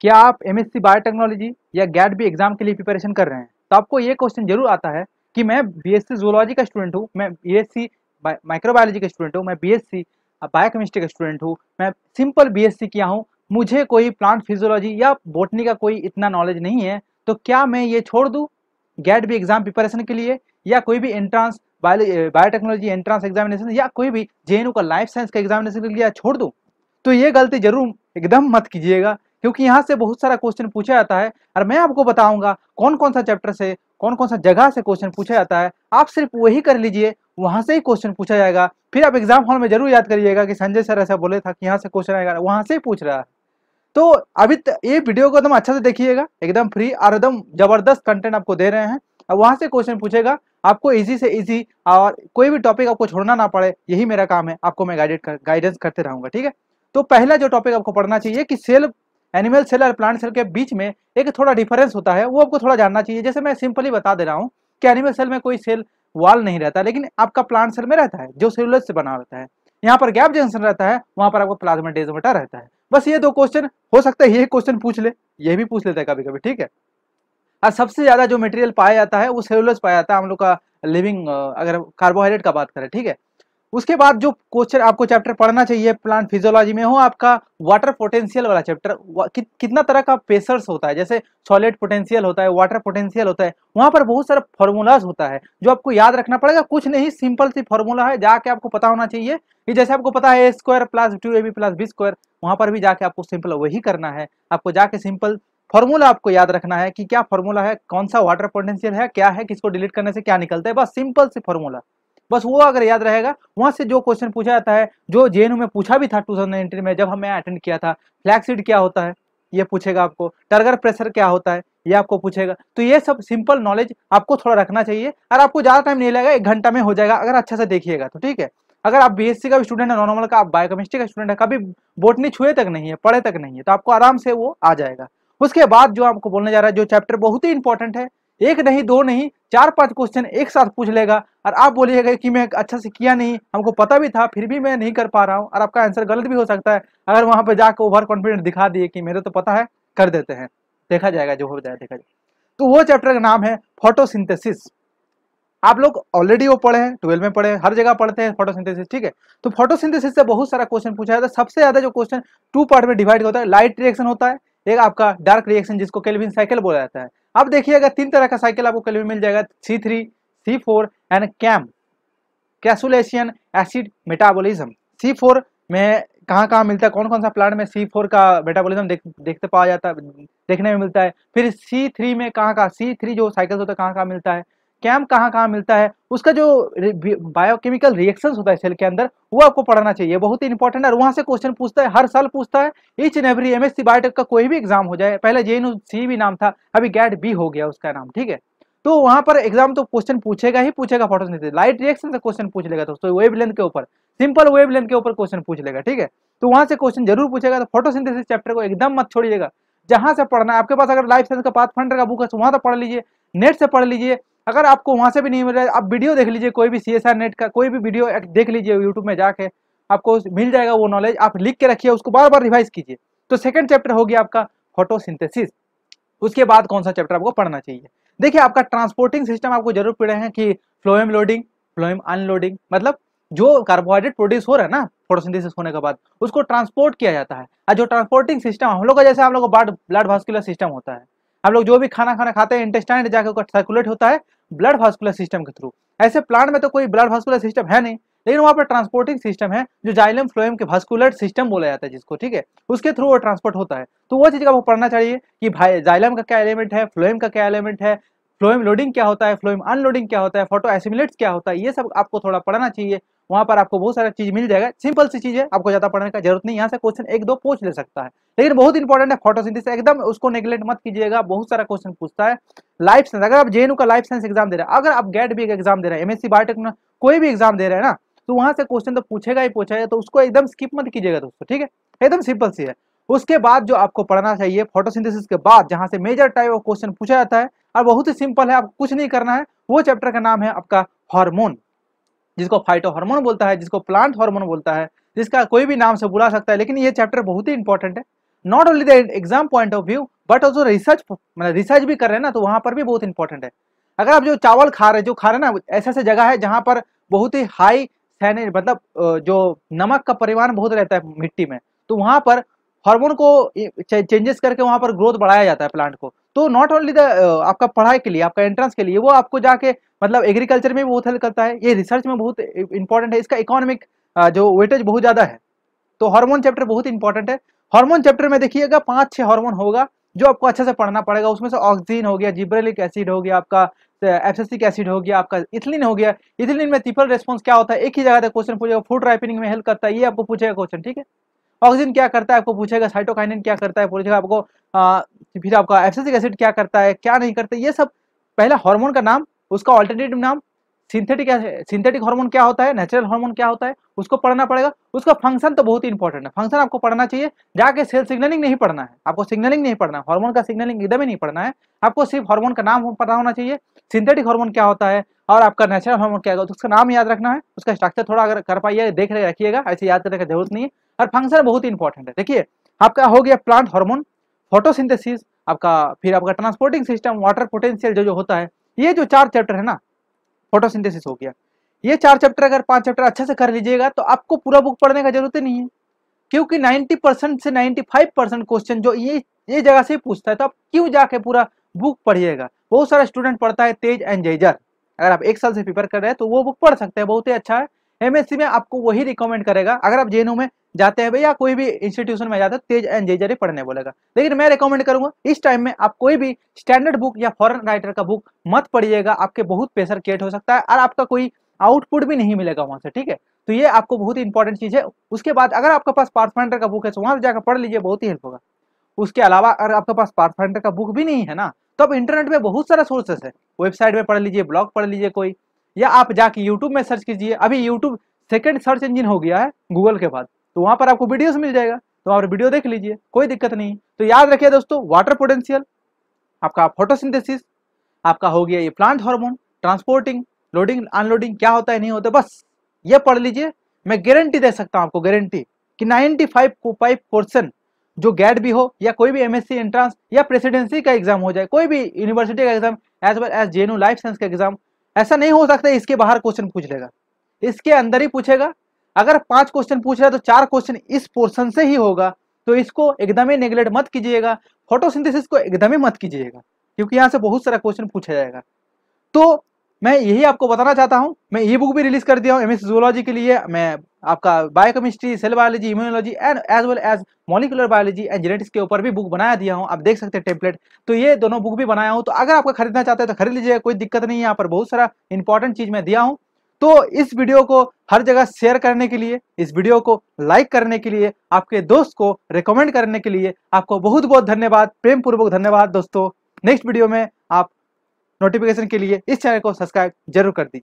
क्या आप MSc biotechnology या गैट बी एग्जाम के लिए प्रिपरेशन कर रहे हैं, तो आपको ये क्वेश्चन जरूर आता है कि मैं बीएससी जूलॉजी का स्टूडेंट हूँ, मैं बीएससी माइक्रोबायोलॉजी का स्टूडेंट हूँ, मैं बीएससी बायोकेमिस्ट्री का स्टूडेंट हूँ, मैं सिंपल बीएससी किया हूँ, मुझे कोई प्लांट फिजियोलॉजी या बॉटनी का कोई इतना नॉलेज नहीं है, तो क्या मैं ये छोड़ दूँ गैट बी एग्जाम प्रिपरेशन के लिए, या कोई भी एंट्रांस बायोटेक्नोलॉजी एंट्रांस एग्जामिनेशन या कोई भी जेएनयू का लाइफ साइंस का एग्जामिनेशन के लिए छोड़ दूँ? तो ये गलती जरूर एकदम मत कीजिएगा, क्योंकि यहाँ से बहुत सारा क्वेश्चन पूछा जाता है और मैं आपको बताऊंगा कौन कौन सा चैप्टर से कौन कौन सा जगह से क्वेश्चन पूछा जाता है। आप सिर्फ वही कर लीजिए, वहां से ही क्वेश्चन पूछा जाएगा। फिर आप एग्जाम हॉल में जरूर याद करिएगा कि संजय सर ऐसा बोले था कि यहाँ से क्वेश्चन आएगा, वहां से ही पूछ रहा है। तो अभी ये वीडियो को एकदम अच्छा से देखिएगा, एकदम फ्री और एकदम जबरदस्त कंटेंट आपको दे रहे हैं, और वहां से क्वेश्चन पूछेगा, आपको इजी से इजी और कोई भी टॉपिक आपको छोड़ना ना पड़े, यही मेरा काम है, आपको मैं गाइडेंस करते रहूंगा। ठीक है, तो पहला जो टॉपिक आपको पढ़ना चाहिए कि सेल, एनिमल सेल और प्लांट सेल के बीच में एक थोड़ा डिफरेंस होता है, वो आपको थोड़ा जानना चाहिए। जैसे मैं सिंपली बता दे रहा हूँ कि एनिमल सेल में कोई सेल वॉल नहीं रहता, लेकिन आपका प्लांट सेल में रहता है जो सेलुलोज से बना रहता है। यहाँ पर गैप जंक्शन रहता है, वहां पर आपको प्लाज्मेटेसोमेटा रहता है। बस ये दो क्वेश्चन हो सकता है, ये क्वेश्चन पूछ ले, ये भी पूछ लेता है कभी कभी। ठीक है, और सबसे ज्यादा जो मटेरियल पाया जाता है वो सेलुलोज पाया जाता है हम लोग का लिविंग, अगर कार्बोहाइड्रेट का बात करें। ठीक है, उसके बाद जो क्वेश्चन आपको चैप्टर पढ़ना चाहिए प्लांट फिजियोलॉजी में हो आपका वाटर पोटेंशियल वाला चैप्टर। कितना तरह का प्रेशर्स होता है, जैसे सॉलिड पोटेंशियल होता है, वाटर पोटेंशियल होता है, वहां पर बहुत सारा फॉर्मूलाज होता है जो आपको याद रखना पड़ेगा। कुछ नहीं, सिंपल सी फॉर्मूला है, जाके आपको पता होना चाहिए कि जैसे आपको पता है a² + 2ab + b², वहां पर भी जाके आपको सिंपल वही करना है। आपको जाके सिंपल फॉर्मूला आपको याद रखना है कि क्या फॉर्मूला है, कौन सा वाटर पोटेंशियल है, क्या है, किसको डिलीट करने से क्या निकलता है, बस सिंपल सी फॉर्मूला। बस वो अगर याद रहेगा, वहां से जो क्वेश्चन पूछा जाता है, जो जेएनयू में पूछा भी था 2019 में जब मैं अटेंड किया था, फ्लैक्सीड क्या होता है ये पूछेगा आपको, टर्गर प्रेशर क्या होता है ये आपको पूछेगा। तो ये सब सिंपल नॉलेज आपको थोड़ा रखना चाहिए, और आपको ज्यादा टाइम नहीं लगेगा, 1 घंटा में हो जाएगा अगर अच्छा से देखिएगा तो। ठीक है, अगर आप बीएससी का भी स्टूडेंट है, नॉर्मल का, आप बायोकेमिस्ट्री का स्टूडेंट है, कभी बोटनी छुए तक नहीं है, पढ़े तक नहीं है, तो आपको आराम से वो आ जाएगा। उसके बाद जो आपको बोलने जा रहा है, जो चैप्टर बहुत ही इंपॉर्टेंट है, एक नहीं दो नहीं 4-5 क्वेश्चन एक साथ पूछ लेगा, और आप बोलिएगा कि मैं अच्छा से किया नहीं, हमको पता भी था फिर भी मैं नहीं कर पा रहा हूँ, और आपका आंसर गलत भी हो सकता है अगर वहां पर जाकर ओवर कॉन्फिडेंट दिखा दिए कि मेरे तो पता है, कर देते हैं, देखा जाएगा जो हो जाए देखा जाए। तो वो चैप्टर का नाम है फोटोसिंथेसिस। आप लोग ऑलरेडी वो पढ़े हैं, 12 में पढ़े हैं, हर जगह पढ़ते हैं फोटोसिंथेसिस। ठीक है, तो फोटोसिंथेसिस से बहुत सारा क्वेश्चन पूछा जाता है। सबसे ज्यादा जो क्वेश्चन 2 पार्ट में डिवाइड होता है, लाइट रिएक्शन होता है, एक आपका डार्क रिएक्शन जिसको केल्विन साइकिल बोला जाता है। अब देखिएगा 3 तरह का साइकिल आपको केल्विन मिल जाएगा, C3, C4 and CAM, crassulacean acid metabolism. C4 में कहाँ कहाँ मिलता है, कौन कौन सा प्लांट में C4 का मेटाबॉलिज्म देखते पाया जाता है, देखने में मिलता है। फिर C3 में कहाँ कहाँ C3 जो साइकिल होता है कहाँ कहाँ मिलता है, कैम कहाँ कहाँ मिलता है, उसका जो बायोकेमिकल रिएक्शंस होता है सेल के अंदर, वो आपको पढ़ना चाहिए, बहुत ही इंपॉर्टेंट है। और वहां से क्वेश्चन पूछता है, हर साल पूछता है, each and every MSc biotech का कोई भी एग्जाम हो जाए, पहले जेएनयू सी भी नाम था, अभी गैट बी हो गया उसका नाम। ठीक है, तो वहां पर एग्जाम तो क्वेश्चन पूछेगा ही पूछेगा, फोटोसिंथेसिस लाइट रिएक्शन से क्वेश्चन पूछ लेगा दोस्तों, वेवलेंथ के ऊपर, सिंपल वेवलेंथ के ऊपर क्वेश्चन पूछ लेगा। ठीक है, तो वहां से क्वेश्चन जरूर पूछेगा, तो फोटोसिंथेसिस चैप्टर को एकदम मत छोड़िएगा। जहां से पढ़ना है, आपके पास अगर लाइफ साइंस का पाथफाइंडर का बुक है तो वहां से पढ़ लीजिए, नेट से पढ़ लीजिए। अगर आपको वहां से भी नहीं मिल रहा है, आप वीडियो देख लीजिए, कोई भी सीएसआर नेट का कोई भी वीडियो देख लीजिए यूट्यूब में जाके, आपको मिल जाएगा वो नॉलेज, आप लिख के रखिए, उसको बार बार रिवाइज कीजिए। तो सेकंड चैप्टर हो गया आपका फोटोसिंथेसिस। उसके बाद कौन सा चैप्टर आपको पढ़ना चाहिए, देखिए आपका ट्रांसपोर्टिंग सिस्टम आपको जरूर पढ़े हैं कि फ्लोएम लोडिंग, फ्लोएम अनलोडिंग, मतलब जो कार्बोहाइड्रेट प्रोड्यूस हो रहा है ना फोटोसिंथेसिस होने के बाद, उसको ट्रांसपोर्ट किया जाता है। और जो ट्रांसपोर्टिंग सिस्टम हम लोग का, जैसे हम लोग का ब्लड वास्कुलर सिस्टम होता है, हम लोग जो भी खाना खाना खाते हैं इंटेस्टाइन जाकर सर्कुलेट होता है ब्लड वास्कुलर सिस्टम के थ्रू। ऐसे प्लांट में तो कोई ब्लड वास्कुलर सिस्टम है नहीं, लेकिन वहाँ पर ट्रांसपोर्टिंग सिस्टम है जो जाइलम फ्लोएम के वास्कुलर सिस्टम बोला जाता है जिसको। ठीक है, उसके थ्रू वो ट्रांसपोर्ट होता है। तो वो चीज आपको पढ़ना चाहिए कि भाई जाइलम का क्या एलिमेंट है, फ्लोएम का क्या एलिमेंट है, फ्लोएम लोडिंग क्या होता है, फ्लोएम अनलोडिंग क्या होता है, फोटो एसिमिलेट्स क्या होता है, ये सब आपको थोड़ा पढ़ना चाहिए। वहां पर आपको बहुत सारा चीज मिल जाएगा, सिंपल सी चीज है, आपको ज्यादा पढ़ने का जरूरत नहीं, यहाँ से क्वेश्चन 1-2 पूछ ले सकता है, लेकिन बहुत इंपॉर्टेंट है फोटोसिंथेसिस, एकदम उसको नेग्लेक्ट मत कीजिएगा, बहुत सारा क्वेश्चन पूछता है। लाइफ साइंस, अगर आप जेएनयू का लाइफ साइंस एग्जाम दे रहे हैं, अगर आप गैट बी का एग्जाम दे रहे हैं, एमएससी बायोटेक में कोई भी एग्जाम दे रहे हैं ना, तो वहां से क्वेश्चन तो पूछेगा ही पूछेगा, तो उसको एकदम स्किप मत कीजिएगा दोस्तों। ठीक है, एकदम सिंपल सी है। उसके बाद जो आपको पढ़ना चाहिए फोटोसिंथेसिस के बाद, जहां से मेजर टाइप ऑफ क्वेश्चन पूछा जाता है, और बहुत ही सिंपल है, आपको कुछ नहीं करना है, वो चैप्टर का नाम है आपका हार्मोन, जिसको फाइटो हार्मोन बोलता है, जिसको प्लांट हार्मोन बोलता है, जिसका कोई भी नाम से बुला सकता है, लेकिन ये चैप्टर बहुत ही इंपॉर्टेंट है। Not only the exam point of view but also research, मतलब रिसर्च भी कर रहे हैं ना, तो वहाँ पर भी बहुत इंपॉर्टेंट है। अगर आप जो चावल खा रहे हैं, जो खा रहे हैं ना, ऐसे ऐसे जगह है जहाँ पर बहुत ही हाई सैनिट, मतलब जो नमक का परिमाण बहुत रहता है मिट्टी में, तो वहाँ पर हार्मोन को चेंजेस करके वहाँ पर ग्रोथ बढ़ाया जाता है प्लांट को। तो नॉट ओनली द आपका पढ़ाई के लिए, आपका एंट्रेंस के लिए, वो आपको जाके मतलब एग्रीकल्चर में भी बहुत हेल्प करता है, ये रिसर्च में बहुत इंपॉर्टेंट है, इसका इकोनॉमिक जो वेटेज बहुत ज़्यादा है। तो हार्मोन चैप्टर बहुत इंपॉर्टेंट है। हार्मोन चैप्टर में देखिएगा 5-6 हार्मोन होगा जो आपको अच्छे से पढ़ना पड़ेगा। उसमें से ऑक्सीन हो गया, जिब्रेलिक एसिड हो गया, आपका एब्सिसिक एसिड हो गया, आपका इथिलीन हो गया। इथिलीन में ट्रिपल रेस्पॉन्स क्या होता है, एक ही जगह से क्वेश्चन पूछेगा। फूड राइपनिंग में हेल्प करता है, ये आपको पूछेगा क्वेश्चन, ठीक है। ऑक्सीजन क्या करता है आपको पूछेगा, साइटोकाइनिन क्या करता है पूछेगा आपको, फिर आपका एब्सिसिक एसिड क्या करता है, क्या नहीं करता, ये सब पहले हार्मोन का नाम, उसका ऑल्टरनेटिव नाम, सिंथेटिक हार्मोन क्या होता है, नेचुरल हार्मोन क्या होता है, उसको पढ़ना पड़ेगा। उसका फंक्शन तो बहुत इंपॉर्टेंट है, फंक्शन आपको पढ़ना चाहिए। जाके सेल सिग्नलिंग नहीं पढ़ना है, आपको सिग्नलिंग नहीं पढ़ना है, हार्मोन का सिग्नलिंग एकदम ही नहीं पढ़ना है। आपको सिर्फ हार्मोन का नाम पता होना चाहिए, सिंथेटिक हार्मोन क्या होता है और आपका नेचुरल हार्मोन क्या है, तो उसका नाम याद रखना है। उसका स्ट्रक्चर थोड़ा अगर कर पाइए देख रखिएगा, ऐसे याद करने की जरूरत नहीं है। और फंक्शन बहुत इंपॉर्टेंट है। देखिए आपका हो गया प्लांट हार्मोन, फोटोसिंथेसिस, आपका फिर आपका ट्रांसपोर्टिंग सिस्टम, वाटर पोटेंशियल जो जो होता है, ये जो 4 चैप्टर है ना, फोटोसिंथेसिस हो गया, ये 4 चैप्टर अगर 5 चैप्टर अच्छे से कर लीजिएगा तो आपको पूरा बुक पढ़ने का जरूरत ही नहीं है। क्योंकि 90% से 95% क्वेश्चन जो ये जगह से पूछता है, तो आप क्यों जाके पूरा बुक पढ़िएगा। बहुत सारा स्टूडेंट पढ़ता है तेज एंड जेजर, अगर आप 1 साल से प्रिपेयर कर रहे हैं तो वो बुक पढ़ सकते हैं, बहुत ही अच्छा है। एमएससी में आपको वही रिकमेंड करेगा। अगर आप जेएनयू में जाते हैं या कोई भी इंस्टीट्यूशन में जाते हैं, तेज एंड जेजर ही पढ़ने बोलेगा। लेकिन मैं रिकमेंड करूंगा इस टाइम में आप कोई भी स्टैंडर्ड बुक या फॉरेन राइटर का बुक मत पढ़िएगा, आपके बहुत प्रेशर क्रिएट हो सकता है और आपका कोई आउटपुट भी नहीं मिलेगा वहां से, ठीक है। तो ये आपको बहुत इंपॉर्टेंट चीज है। उसके बाद अगर आपके पास पाथफाइंडर का बुक है तो वहां से जाकर पढ़ लीजिए, बहुत ही हेल्प होगा। उसके अलावा अगर आपके पास पाथफाइंडर का बुक भी नहीं है ना, तो आप इंटरनेट में बहुत सारा सोर्सेस है, वेबसाइट में पढ़ लीजिए, ब्लॉग पढ़ लीजिए कोई, या आप जाके यूट्यूब में सर्च कीजिए। अभी यूट्यूब सेकंड सर्च इंजन हो गया है गूगल के बाद, तो वहां पर आपको वीडियोस मिल जाएगा, तो वहां पर वीडियो देख लीजिए, कोई दिक्कत नहीं। तो याद रखिए दोस्तों, वाटर पोटेंशियल, आपका फोटोसिंथेसिस, आपका हो गया ये plant hormone, transporting, loading unloading क्या होता है नहीं होता, बस ये पढ़ लीजिए। मैं गारंटी दे सकता हूं आपको, गारंटी कि 95% जो गैट भी हो या कोई भी एमएससी एंट्रेंस या प्रेसिडेंसी का एग्जाम हो जाए, कोई भी यूनिवर्सिटी का exam as well as JNU life science का एग्जाम, ऐसा नहीं हो सकता इसके बाहर क्वेश्चन पूछ लेगा, इसके अंदर ही पूछेगा। अगर 5 क्वेश्चन पूछ रहा है तो 4 क्वेश्चन इस पोर्शन से ही होगा, तो इसको एकदम ही नेग्लेक्ट मत कीजिएगा। फोटोसिंथेसिस को एकदम ही मत कीजिएगा, क्योंकि यहाँ से बहुत सारा क्वेश्चन पूछा जाएगा। तो मैं यही आपको बताना चाहता हूँ। मैं ई बुक भी रिलीज कर दिया हूँ एमएससी जूलॉजी के लिए। मैं आपका biochemistry, cell biology, immunology and as well as molecular biology and genetics के ऊपर भी बुक बना दिया हूँ, आप देख सकते हैं टेम्पलेट। तो ये दोनों बुक भी बनाया हूँ, तो अगर आपका खरीदना चाहते हैं तो खरीद लीजिए, कोई दिक्कत नहीं है। यहाँ पर बहुत सारा इंपॉर्टेंट चीज मैं दिया हूँ। तो इस वीडियो को हर जगह शेयर करने के लिए, इस वीडियो को लाइक करने के लिए, आपके दोस्त को रिकमेंड करने के लिए आपको बहुत बहुत धन्यवाद, प्रेम पूर्वक धन्यवाद दोस्तों। नेक्स्ट वीडियो में आप नोटिफिकेशन के लिए इस चैनल को सब्सक्राइब जरूर कर दीजिए।